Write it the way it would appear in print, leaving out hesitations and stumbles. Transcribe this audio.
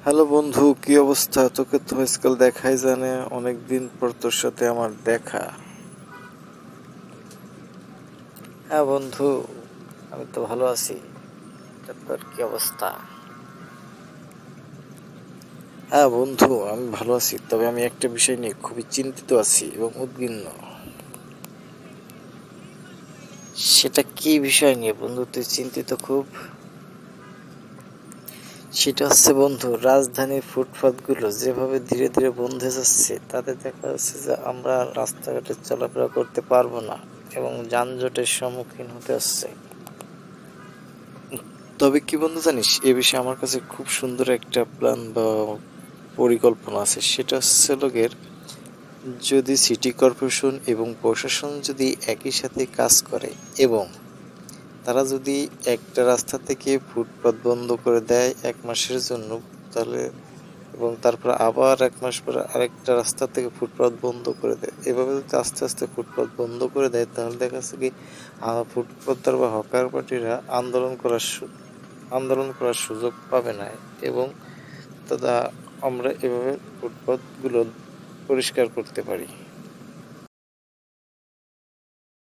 Hello বন্ধু, কি অবস্থা? তোকে তো আজকাল দেখাই জানে, অনেকদিন পর তোর সাথে আমার দেখা। হ্যাঁ বন্ধু, আমি তো ভালো আছি। তোর কি অবস্থা? হ্যাঁ বন্ধু, আমি ভালো আছি, তবে আমি একটা বিষয় নিয়ে খুবই চিন্তিত আছি এবং উদ্বিগ্ন। সেটা কি বিষয় নিয়ে বন্ধু তুই চিন্তিত খুব? সেটা হচ্ছে বন্ধু, রাজধানীর ফুটপাতগুলো যেভাবে ধীরে ধীরে বন্ধ হয়ে যাচ্ছে, তাতে দেখা যাচ্ছে যে আমরা রাস্তাঘাটে চলাফেরা করতে পারবো না এবং যানজটের সম্মুখীন হতে হচ্ছে। তবে কি বন্ধু জানিস, এ বিষয়ে আমার কাছে খুব সুন্দর একটা প্ল্যান বা পরিকল্পনা আছে। সেটা হচ্ছে লোকের, যদি সিটি কর্পোরেশন এবং প্রশাসন যদি একই সাথে কাজ করে এবং তারা যদি একটা রাস্তা থেকে ফুটপাত বন্ধ করে দেয় 1 মাসের জন্য, তাহলে এবং তারপর আবার 1 মাস পরে আরেকটা রাস্তা থেকে ফুটপাত বন্ধ করে দেয়, এভাবে যদি আস্তে আস্তে ফুটপাত বন্ধ করে দেয়, তাহলে দেখা যাচ্ছে কি ফুটপাতার বা হকার পার্টিরা আন্দোলন করার সুযোগ পাবে না। এবং আমরা এভাবে ফুটপাতগুলো পরিষ্কার করতে পারি।